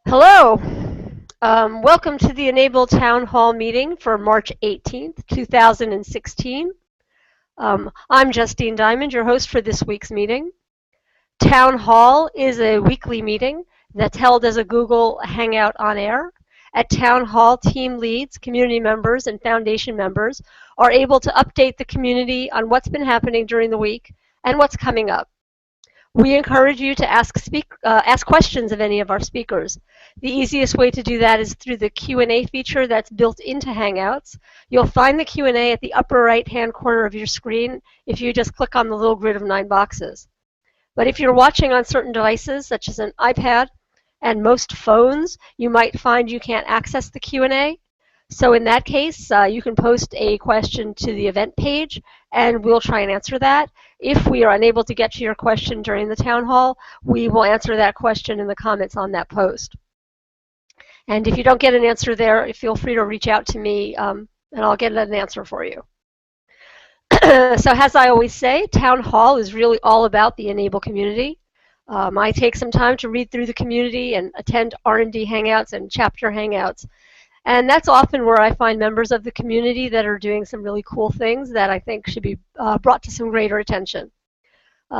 Hello. Welcome to the e-NABLE Town Hall meeting for March 18th, 2016. I'm Justine Diamond, your host for this week's meeting. Town Hall is a weekly meeting that's held as a Google Hangout on air. At Town Hall, team leads, community members, and foundation members are able to update the community on what's been happening during the week and what's coming up. We encourage you to ask questions of any of our speakers. The easiest way to do that is through the Q&A feature that's built into Hangouts. You'll find the Q&A at the upper right-hand corner of your screen if you just click on the little grid of 9 boxes. But if you're watching on certain devices, such as an iPad and most phones, you might find you can't access the Q&A. So in that case, you can post a question to the event page, and we'll try and answer that. If we are unable to get to your question during the town hall, we will answer that question in the comments on that post. And if you don't get an answer there, feel free to reach out to me, and I'll get an answer for you. So as I always say, Town Hall is really all about the e-NABLE community. I take some time to read through the community and attend R&D Hangouts and chapter Hangouts. And that's often where I find members of the community that are doing some really cool things that I think should be brought to some greater attention.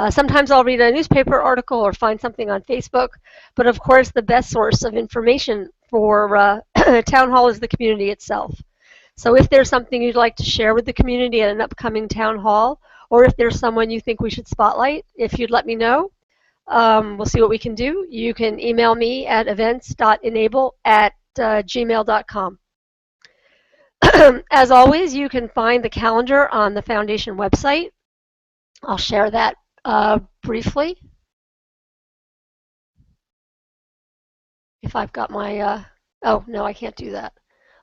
Sometimes I'll read a newspaper article or find something on Facebook, but of course the best source of information for Town Hall is the community itself. So if there's something you'd like to share with the community at an upcoming Town Hall, or if there's someone you think we should spotlight, if you'd let me know, we'll see what we can do. You can email me at events.enable@gmail.com. As always, you can find the calendar on the Foundation website. I'll share that briefly. If I've got my, oh, no, I can't do that.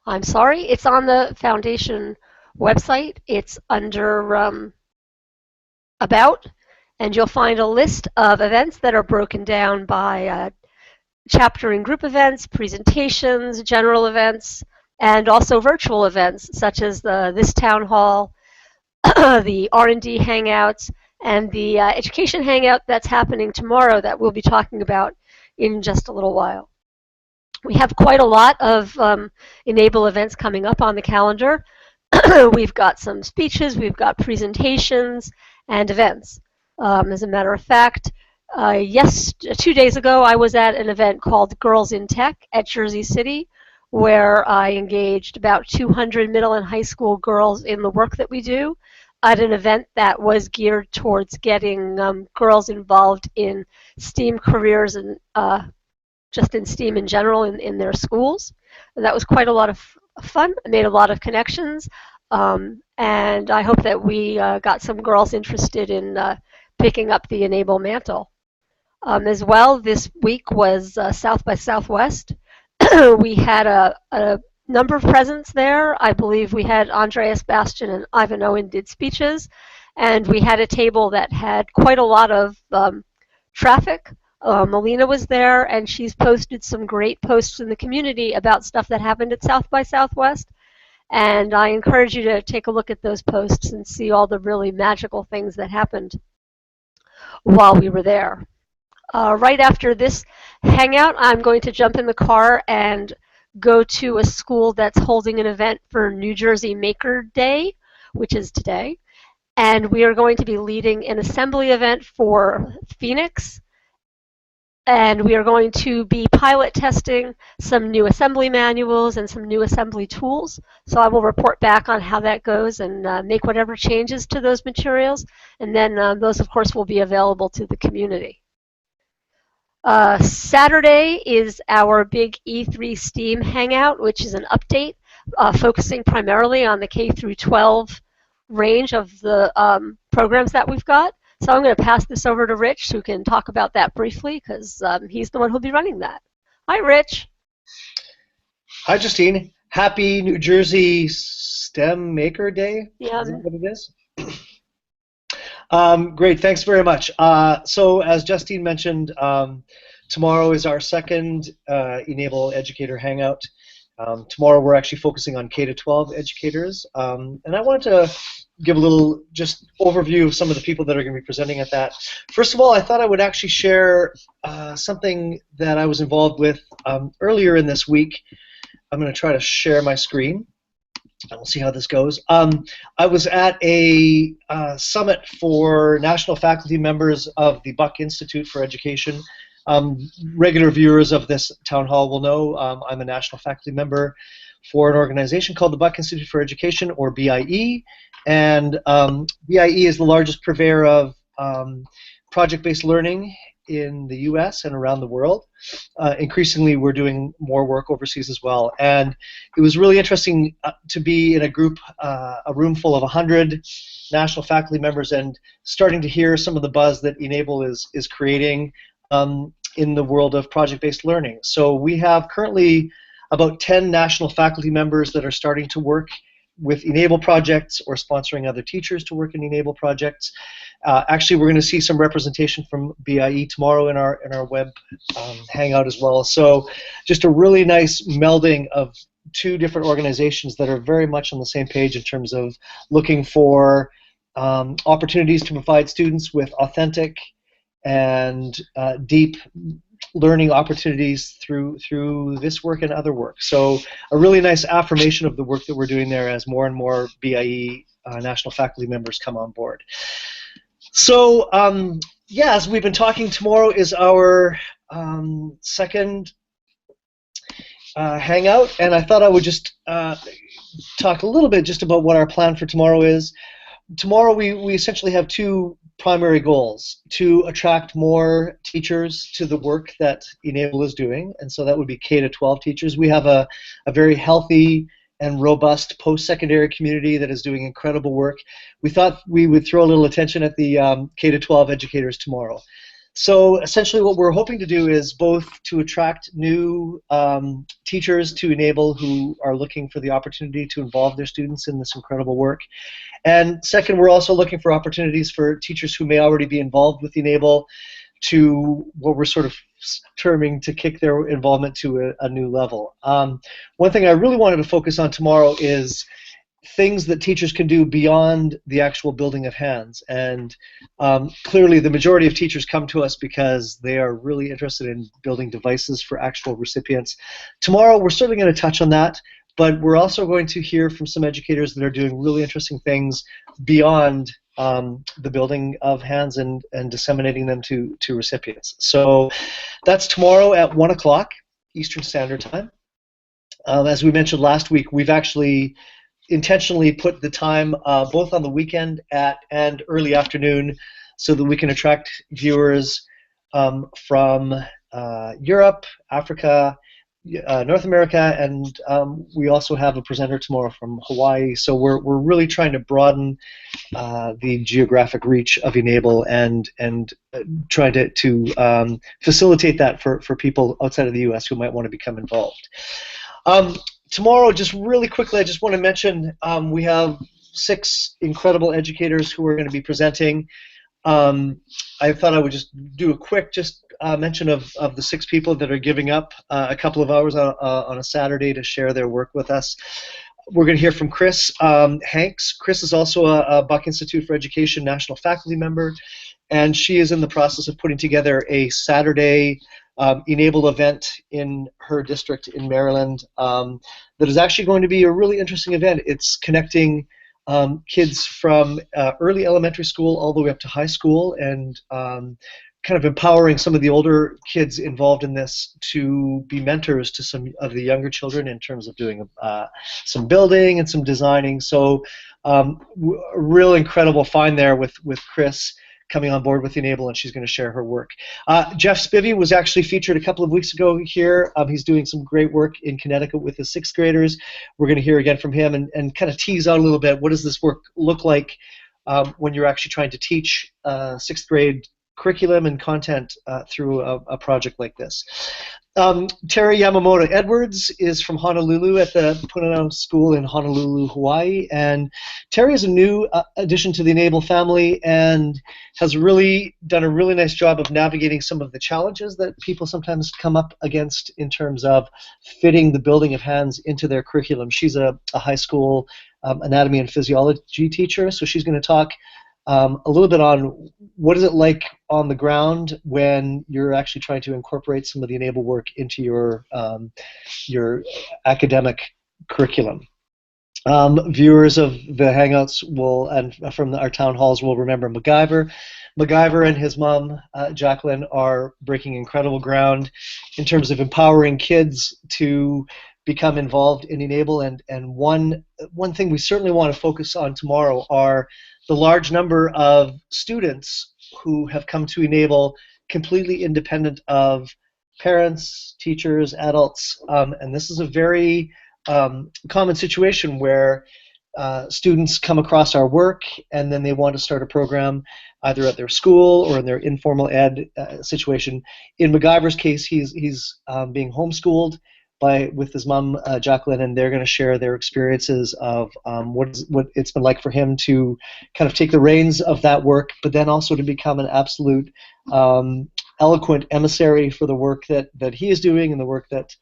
I'm sorry. It's on the Foundation website. It's under About, and you'll find a list of events that are broken down by chapter and group events, presentations, general events, and also virtual events such as this town hall, the R&D Hangouts, and the education hangout that's happening tomorrow that we'll be talking about in just a little while. We have quite a lot of e-NABLE events coming up on the calendar. We've got some speeches, we've got presentations, and events. As a matter of fact, 2 days ago, I was at an event called Girls in Tech at Jersey City, where I engaged about 200 middle and high school girls in the work that we do at an event that was geared towards getting girls involved in STEAM careers and just in STEAM in general in their schools. And that was quite a lot of fun. I made a lot of connections, and I hope that we got some girls interested in picking up the e-NABLE mantle. As well, this week was South by Southwest. We had a number of presents there. I believe we had Andreas Bastian and Ivan Owen did speeches, and we had a table that had quite a lot of traffic. Melina was there, and she's posted some great posts in the community about stuff that happened at South by Southwest. And I encourage you to take a look at those posts and see all the really magical things that happened while we were there. Right after this hangout, I'm going to jump in the car and go to a school that's holding an event for New Jersey Maker Day, which is today. And we are going to be leading an assembly event for Phoenix. And we are going to be pilot testing some new assembly manuals and some new assembly tools. So I will report back on how that goes and make whatever changes to those materials. And then those, of course, will be available to the community. Saturday is our big E3 STEAM Hangout, which is an update focusing primarily on the K through 12 range of the programs that we've got. So I'm going to pass this over to Rich, who can talk about that briefly, because he's the one who'll be running that. Hi, Rich. Hi, Justine. Happy New Jersey STEM Maker Day. Yeah. Is that what it is? Great, thanks very much. So as Justine mentioned, tomorrow is our second e-NABLE Educator Hangout. Tomorrow we're actually focusing on K-12 educators, and I wanted to give a little just overview of some of the people that are going to be presenting at that. First of all, I thought I would actually share something that I was involved with earlier in this week. I'm going to try to share my screen. And we'll see how this goes. I was at a summit for national faculty members of the Buck Institute for Education. Regular viewers of this town hall will know I'm a national faculty member for an organization called the Buck Institute for Education, or BIE. And BIE is the largest purveyor of project-based learning in the US and around the world. Increasingly, we're doing more work overseas as well. And it was really interesting to be in a group, a room full of 100 national faculty members, and starting to hear some of the buzz that e-NABLE is creating in the world of project-based learning. So we have currently about 10 national faculty members that are starting to work with e-NABLE projects or sponsoring other teachers to work in e-NABLE projects. Actually, we're going to see some representation from BIE tomorrow in our web hangout as well. So just a really nice melding of two different organizations that are very much on the same page in terms of looking for opportunities to provide students with authentic and deep learning opportunities through this work and other work. So a really nice affirmation of the work that we're doing there as more and more BIE national faculty members come on board. So yeah, as we've been talking, tomorrow is our second hangout, and I thought I would just talk a little bit just about what our plan for tomorrow is. Tomorrow we essentially have two primary goals: to attract more teachers to the work that e-NABLE is doing, and so that would be K-12 teachers. We have a very healthy and robust post-secondary community that is doing incredible work. We thought we would throw a little attention at the K-12 educators tomorrow. So essentially what we're hoping to do is both to attract new teachers to e-NABLE who are looking for the opportunity to involve their students in this incredible work. And second, we're also looking for opportunities for teachers who may already be involved with e-NABLE to what we're sort of terming to kick their involvement to a new level. One thing I really wanted to focus on tomorrow is things that teachers can do beyond the actual building of hands. And clearly the majority of teachers come to us because they are really interested in building devices for actual recipients. Tomorrow we're certainly going to touch on that, but we're also going to hear from some educators that are doing really interesting things beyond the building of hands and disseminating them to recipients. So that's tomorrow at 1 o'clock Eastern Standard Time. As we mentioned last week, we've actually intentionally put the time both on the weekend and early afternoon so that we can attract viewers from Europe, Africa, North America, and we also have a presenter tomorrow from Hawaii. So we're really trying to broaden the geographic reach of e-NABLE and trying to facilitate that for people outside of the U.S. who might want to become involved. Tomorrow, just really quickly, I just want to mention we have 6 incredible educators who are going to be presenting. I thought I would just do a quick mention of the 6 people that are giving up a couple of hours on a Saturday to share their work with us. We're going to hear from Chris Hanks. Chris is also a Buck Institute for Education national faculty member, and she is in the process of putting together a Saturday e-NABLE event in her district in Maryland that is actually going to be a really interesting event. It's connecting kids from early elementary school all the way up to high school, and kind of empowering some of the older kids involved in this to be mentors to some of the younger children in terms of doing some building and some designing. So a real incredible find there with Chris coming on board with e-NABLE, and she's going to share her work. Jeff Spivey was actually featured a couple of weeks ago here. He's doing some great work in Connecticut with the 6th graders. We're going to hear again from him and kind of tease out a little bit, what does this work look like when you're actually trying to teach 6th grade curriculum and content through a project like this. Terry Yamamoto Edwards is from Honolulu at the Punana School in Honolulu, Hawaii, and Terry is a new addition to the e-NABLE family and has really done a really nice job of navigating some of the challenges that people sometimes come up against in terms of fitting the building of hands into their curriculum. She's a high school anatomy and physiology teacher, so she's going to talk a little bit on what is it like on the ground when you're actually trying to incorporate some of the Enable work into your academic curriculum. Viewers of the Hangouts will, and from our town halls, will remember MacGyver. MacGyver and his mom, Jacqueline, are breaking incredible ground in terms of empowering kids to become involved in Enable. And one thing we certainly want to focus on tomorrow are the large number of students who have come to Enable completely independent of parents, teachers, adults. And this is a very common situation where students come across our work and then they want to start a program either at their school or in their informal ed situation. In MacGyver's case, he's being homeschooled with his mom, Jacqueline, and they're going to share their experiences of what it's been like for him to kind of take the reins of that work, but then also to become an absolute eloquent emissary for the work that he is doing and the work that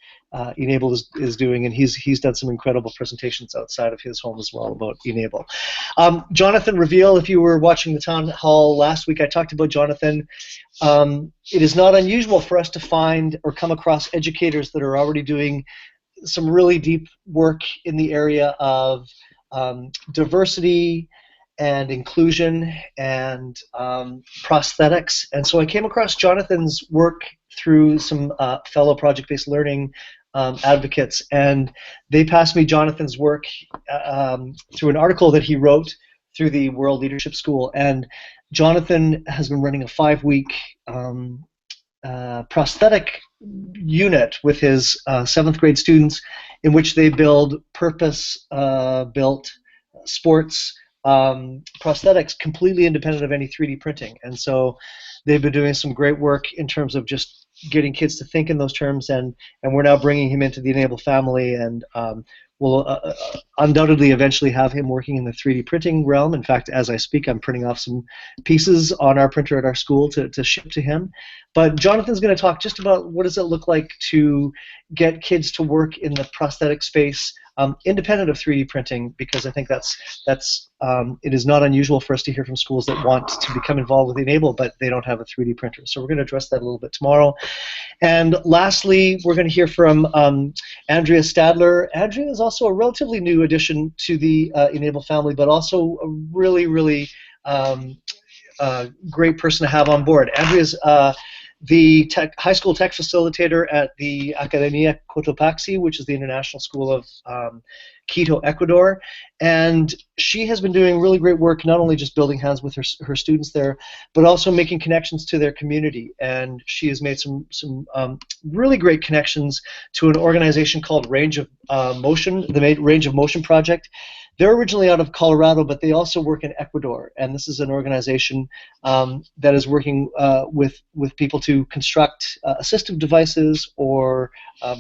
e-NABLE is doing, and he's done some incredible presentations outside of his home as well about e-NABLE. Jonathan Reveal, if you were watching the town hall last week, I talked about Jonathan. It is not unusual for us to find or come across educators that are already doing some really deep work in the area of diversity and inclusion and prosthetics. And so I came across Jonathan's work through some fellow project-based learning advocates, and they passed me Jonathan's work through an article that he wrote through the World Leadership School. And Jonathan has been running a 5-week prosthetic unit with his 7th grade students in which they build purpose-built sports prosthetics completely independent of any 3D printing. And so they've been doing some great work in terms of just getting kids to think in those terms, and we're now bringing him into the e-NABLE family, and we'll undoubtedly eventually have him working in the 3D printing realm. In fact, as I speak, I'm printing off some pieces on our printer at our school to ship to him. But Jonathan's going to talk just about what does it look like to get kids to work in the prosthetic space independent of 3D printing, because I think it is not unusual for us to hear from schools that want to become involved with e-NABLE, but they don't have a 3D printer. So we're going to address that a little bit tomorrow. And lastly, we're going to hear from Andrea Stadler. Andrea is also a relatively new addition to the e-NABLE family, but also a really, really great person to have on board. Andrea's the high school tech facilitator at the Academia Cotopaxi, which is the International School of Quito, Ecuador. And she has been doing really great work, not only just building hands with her students there, but also making connections to their community. And she has made some really great connections to an organization called Range of Motion, the Range of Motion Project. They're originally out of Colorado, but they also work in Ecuador, and this is an organization that is working with people to construct assistive devices or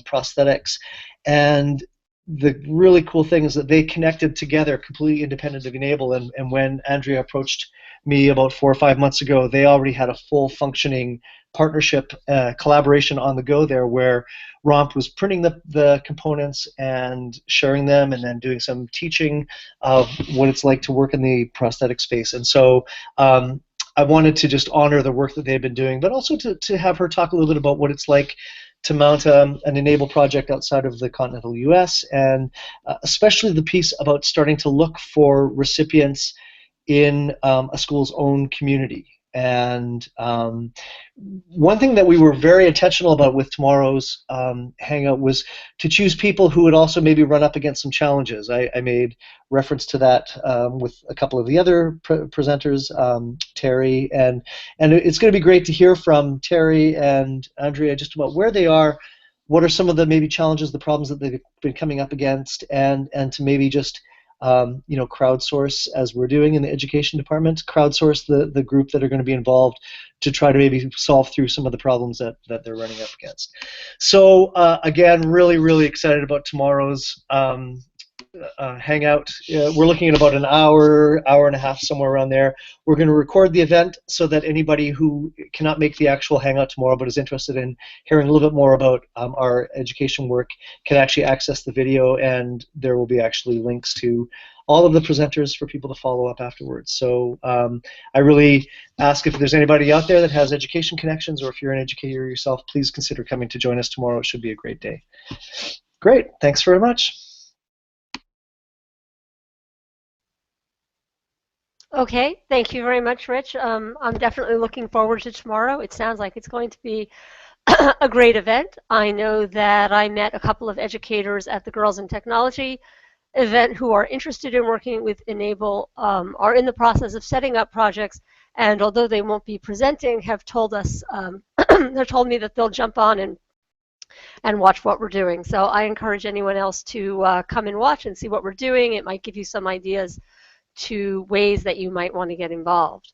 prosthetics. And the really cool thing is that they connected together completely independent of e-NABLE, and when Andrea approached me about 4 or 5 months ago, they already had a full functioning partnership collaboration on the go there, where ROMP was printing the components and sharing them, and then doing some teaching of what it's like to work in the prosthetic space. And so I wanted to just honor the work that they've been doing, but also to have her talk a little bit about what it's like to mount an e-NABLE project outside of the continental US, and especially the piece about starting to look for recipients in a school's own community. And one thing that we were very intentional about with tomorrow's hangout was to choose people who would also maybe run up against some challenges. I made reference to that with a couple of the other presenters, Terry, and it's going to be great to hear from Terry and Andrea just about where they are, what are some of the maybe challenges, the problems that they've been coming up against, and to maybe just crowdsource, as we're doing in the education department, crowdsource the group that are going to be involved to try to maybe solve through some of the problems that they're running up against. So again, really, really excited about tomorrow's hangout. We're looking at about an hour, hour and a half, somewhere around there. We're going to record the event so that anybody who cannot make the actual hangout tomorrow but is interested in hearing a little bit more about our education work can actually access the video, and there will be actually links to all of the presenters for people to follow up afterwards. So I really ask if there's anybody out there that has education connections, or if you're an educator yourself, please consider coming to join us tomorrow. It should be a great day. Great, thanks very much. Okay, thank you very much, Rich. I'm definitely looking forward to tomorrow. It sounds like it's going to be a great event. I know that I met a couple of educators at the Girls in Technology event who are interested in working with e-NABLE, are in the process of setting up projects, and although they won't be presenting, have told us, they've told me that they'll jump on and watch what we're doing. So I encourage anyone else to come and watch and see what we're doing. It might give you some ideas to ways that you might want to get involved.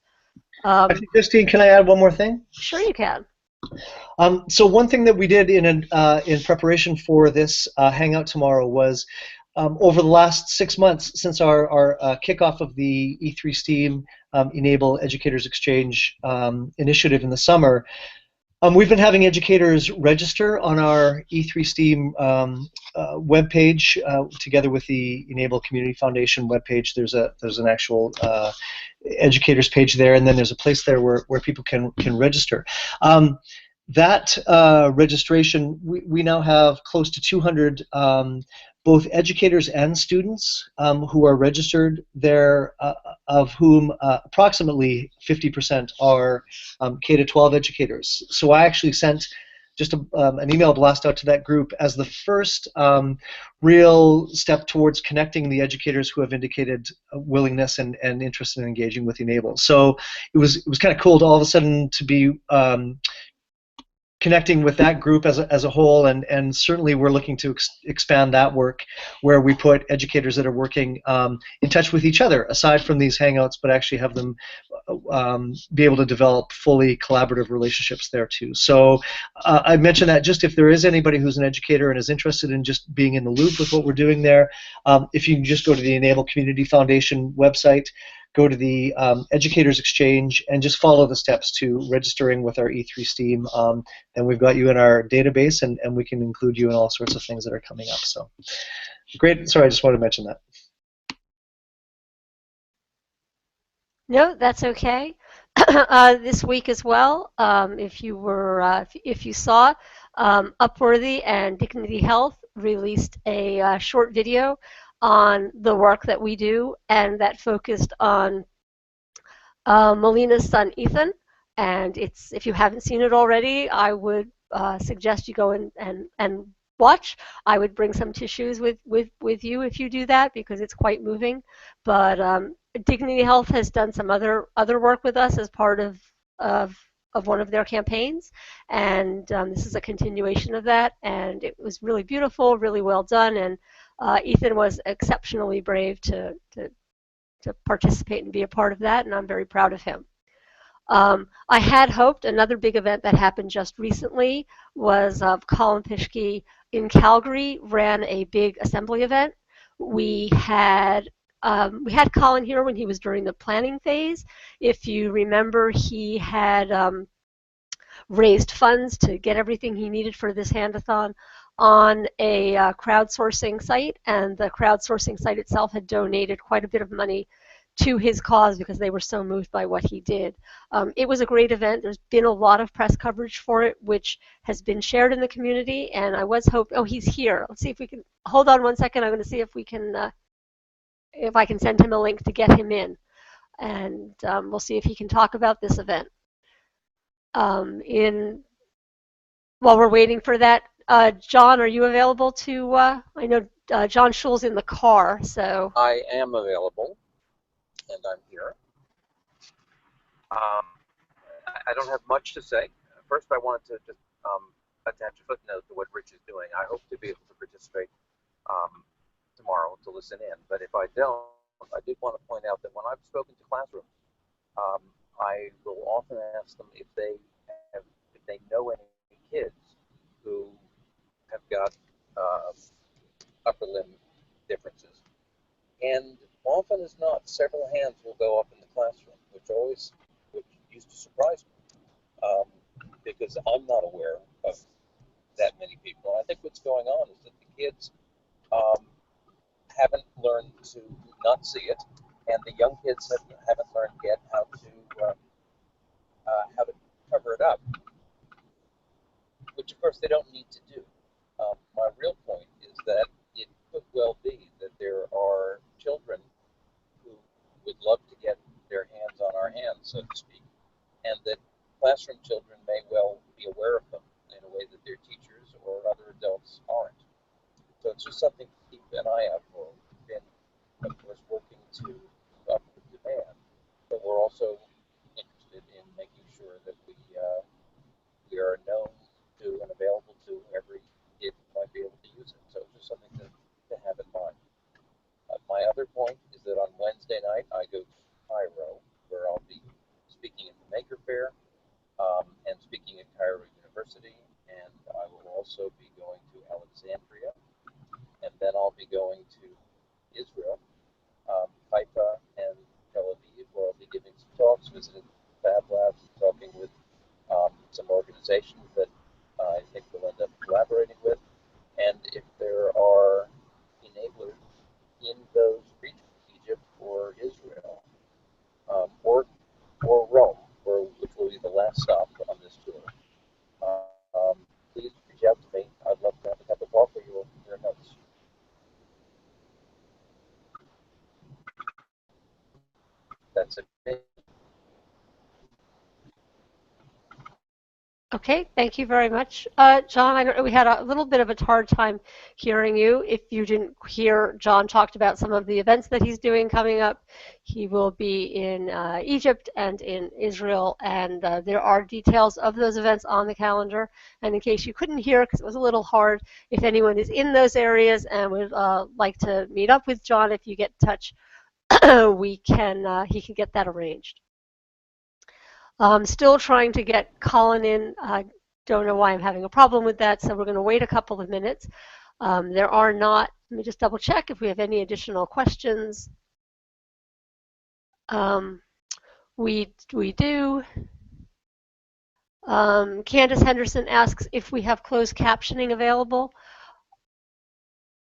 Actually, Justine, can I add one more thing? Sure you can. So one thing that we did in preparation for this hangout tomorrow was over the last 6 months since our kickoff of the E3 STEAM e-NABLE Educators Exchange initiative in the summer, we've been having educators register on our E3 STEAM webpage together with the e-NABLE Community Foundation webpage. There's an actual educators page there, and then there's a place there where people can register. That registration, we now have close to 200 both educators and students who are registered there, of whom approximately 50% are K-12 educators. So I actually sent just an email blast out to that group as the first real step towards connecting the educators who have indicated willingness and interest in engaging with e-NABLE. So it was kind of cool to all of a sudden to be connecting with that group as a whole, and certainly we're looking to expand that work where we put educators that are working in touch with each other aside from these hangouts, but actually have them be able to develop fully collaborative relationships there too. So I mentioned that just if there is anybody who's an educator and is interested in just being in the loop with what we're doing there, if you can just go to the e-NABLE Community Foundation website, go to the Educators Exchange, and just follow the steps to registering with our E3 STEAM. And we've got you in our database, and we can include you in all sorts of things that are coming up. So great. Sorry, I just wanted to mention that. No, that's okay. This week as well, if you saw, Upworthy and Dignity Health released a short video on the work that we do, and that focused on Melina's son Ethan. And if you haven't seen it already, I would suggest you go and watch. I would bring some tissues with you if you do that, because it's quite moving. But Dignity Health has done some other work with us as part of one of their campaigns, and this is a continuation of that. And it was really beautiful, really well done, and Ethan was exceptionally brave to participate and be a part of that, and I'm very proud of him. I had hoped another big event that happened just recently was Colin Pischke in Calgary ran a big assembly event. We had Colin here when he was during the planning phase. If you remember, he had raised funds to get everything he needed for this handathon on a crowdsourcing site, and the crowdsourcing site itself had donated quite a bit of money to his cause because they were so moved by what he did. It was a great event. There's been a lot of press coverage for it, which has been shared in the community, and I was hoping, oh, he's here. Let's see if we can, hold on one second. I'm going to see if we can, if I can send him a link to get him in, and we'll see if he can talk about this event. While we're waiting for that, John, are you available to, I know John Schul's in the car, so. I am available, and I'm here. I don't have much to say. First, I wanted to just attach a footnote to what Rich is doing. I hope to be able to participate tomorrow to listen in, but if I don't, I did want to point out that when I've spoken to classrooms, I will often ask them if they know any kids who have got upper limb differences. And often as not, several hands will go up in the classroom, which used to surprise me, because I'm not aware of that many people. And I think what's going on is that the kids um, haven't learned to not see it, and the young kids haven't learned yet how to cover it up, which of course they don't need to do. My real point is that it could well be that there are children who would love to get their hands on our hands, so to speak, and that classroom children may well be aware of them in a way that their teachers or other adults aren't. So it's just something to keep an eye out for. We've been, of course, working to keep up with demand, but we're also interested in making sure that we are known to and available to every kid who might be able to use it. So it's just something to have in mind. My other point is that on Wednesday night I go to Cairo, where I'll be speaking at the Maker Faire and speaking at Cairo University, and I will also be going to Alexandria, and then I'll be going to Israel, Haifa, and Tel Aviv, where I'll be giving some talks, visiting Fab Labs, talking with some organizations that I think we'll end up collaborating with. And if there are enablers in those regions, Egypt or Israel, or Rome, which will be the last stop on this tour, please reach out to me. I'd love to have a cup of coffee or your notes. That's it. Okay, thank you very much. John, I know we had a little bit of a hard time hearing you. If you didn't hear, John talked about some of the events that he's doing coming up. He will be in Egypt and in Israel, and there are details of those events on the calendar. And in case you couldn't hear, because it was a little hard, if anyone is in those areas and would like to meet up with John, if you get in touch, he can get that arranged. Still trying to get Colin in. I don't know why I'm having a problem with that, so we're going to wait a couple of minutes. There are not, let me just double check if we have any additional questions. We do. Candace Henderson asks if we have closed captioning available.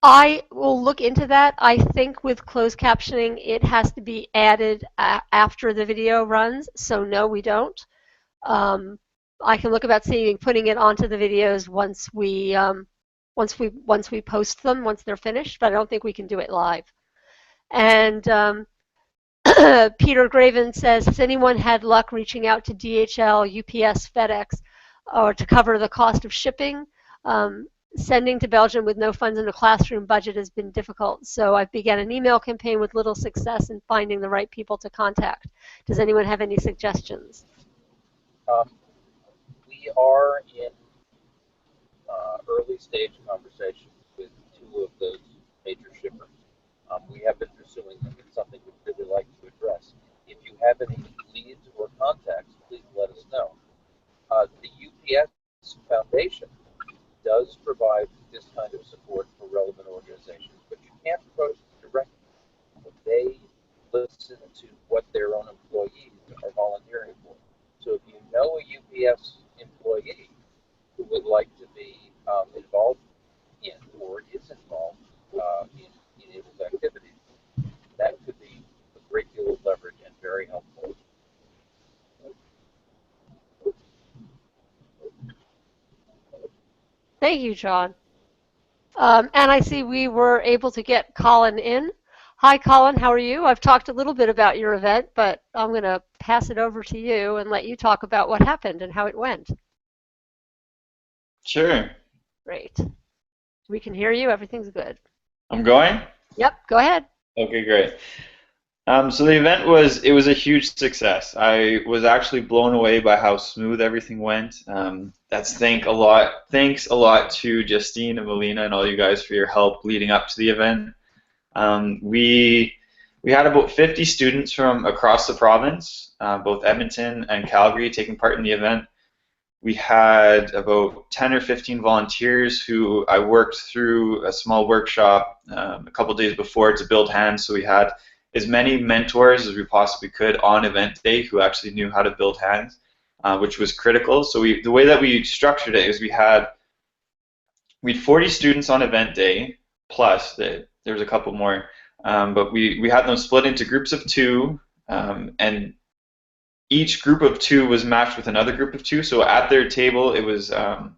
I will look into that. I think with closed captioning, it has to be added after the video runs, so no, we don't. I can look about seeing putting it onto the videos once we post them, once they're finished, but I don't think we can do it live. And Peter Graven says, has anyone had luck reaching out to DHL, UPS, FedEx, or to cover the cost of shipping? Sending to Belgium with no funds in a classroom budget has been difficult, so I've begun an email campaign with little success in finding the right people to contact. Does anyone have any suggestions? We are in early stage conversations with two of those major shippers. We have been pursuing them. It's something we'd really like to address. If you have any leads or contacts, please let us know. The UPS Foundation does provide this kind of support for relevant organizations, but you can't approach them directly. They listen to what their own employees are volunteering for. So if you know a UPS employee who would like to be involved in or is involved in enabled activities, that could be a great deal of leverage and very helpful. Thank you, John. And I see we were able to get Colin in. Hi, Colin. How are you? I've talked a little bit about your event, but I'm going to pass it over to you and let you talk about what happened and how it went. Sure. Great. We can hear you. Everything's good. I'm going? Yep, go ahead. Okay, great. So the event was a huge success. I was actually blown away by how smooth everything went. Thanks a lot to Justine and Melina and all you guys for your help leading up to the event. We had about 50 students from across the province, both Edmonton and Calgary, taking part in the event. We had about 10 or 15 volunteers who I worked through a small workshop a couple days before to build hands. So we had as many mentors as we possibly could on event day who actually knew how to build hands, which was critical. So the way that we structured it is we had 40 students on event day, plus there was a couple more, but we had them split into groups of two, and each group of two was matched with another group of two. So at their table, it was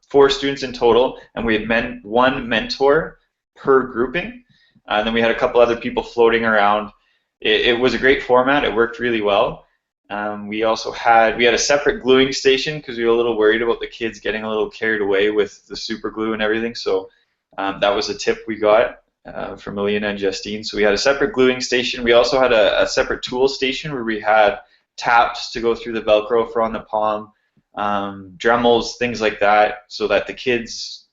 4 students in total, and we had one mentor per grouping. And then we had a couple other people floating around. It was a great format. It worked really well. We also had a separate gluing station because we were a little worried about the kids getting a little carried away with the super glue and everything. So that was a tip we got from Melina and Justine. So we had a separate gluing station. We also had a separate tool station where we had taps to go through the Velcro for on the palm, Dremels, things like that, so that the kids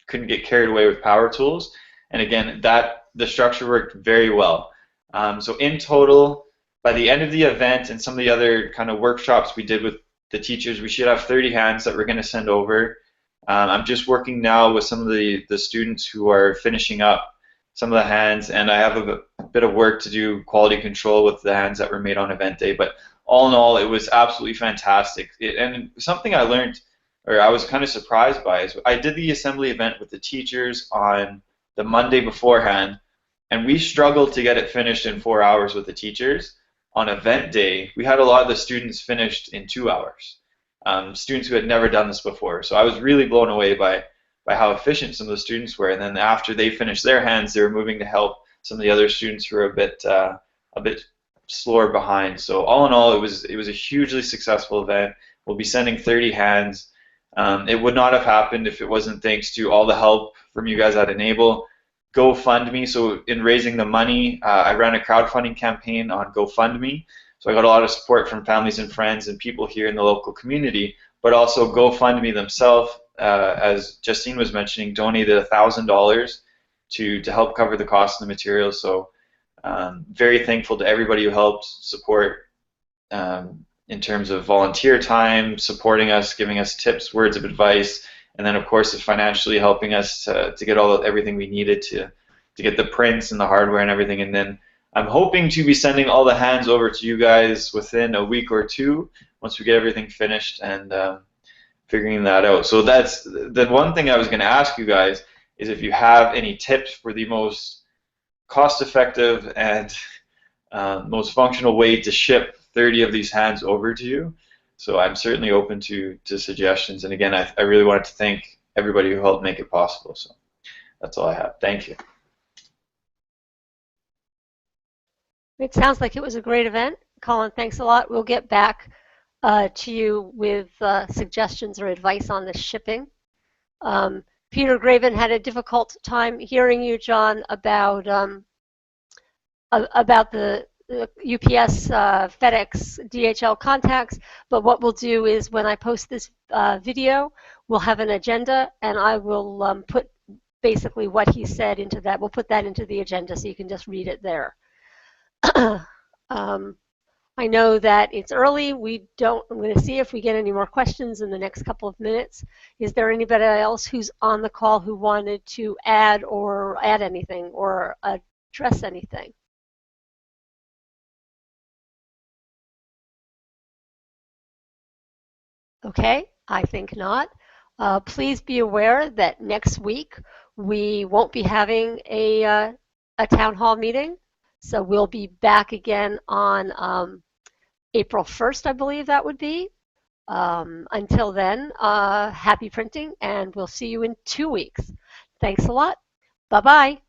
couldn't get carried away with power tools. And again, the structure worked very well. So in total, by the end of the event and some of the other kind of workshops we did with the teachers, we should have 30 hands that we're going to send over. I'm just working now with some of the students who are finishing up some of the hands, and I have a bit of work to do quality control with the hands that were made on event day. But all in all, it was absolutely fantastic. And something I learned, or I was kind of surprised by, is I did the assembly event with the teachers on the Monday beforehand, and we struggled to get it finished in 4 hours with the teachers. On event day, we had a lot of the students finished in 2 hours, students who had never done this before. So I was really blown away by how efficient some of the students were. And then after they finished their hands, they were moving to help some of the other students who were a bit slower behind. So all in all, it was a hugely successful event. We'll be sending 30 hands. It would not have happened if it wasn't thanks to all the help from you guys at e-NABLE. GoFundMe, so in raising the money, I ran a crowdfunding campaign on GoFundMe. So I got a lot of support from families and friends and people here in the local community, but also GoFundMe themselves, as Justine was mentioning, donated $1,000 to help cover the cost of the materials. So very thankful to everybody who helped support in terms of volunteer time, supporting us, giving us tips, words of advice, and then of course is financially helping us to get everything we needed to get the prints and the hardware and everything. And then I'm hoping to be sending all the hands over to you guys within a week or two once we get everything finished and figuring that out. So that's the one thing I was going to ask you guys, is if you have any tips for the most cost-effective and most functional way to ship 30 of these hands over to you. So I'm certainly open to suggestions. And again, I really wanted to thank everybody who helped make it possible. So that's all I have. Thank you. It sounds like it was a great event. Colin, thanks a lot. We'll get back to you with suggestions or advice on the shipping. Peter Graven had a difficult time hearing you, John, about the UPS, FedEx, DHL contacts, but what we'll do is when I post this video, we'll have an agenda, and I will put basically what he said into that. We'll put that into the agenda so you can just read it there. I know that it's early. I'm going to see if we get any more questions in the next couple of minutes. Is there anybody else who's on the call who wanted to add anything or address anything? Okay, I think not. Please be aware that next week we won't be having a town hall meeting. So we'll be back again on April 1st, I believe that would be. Until then, happy printing, and we'll see you in 2 weeks. Thanks a lot. Bye-bye.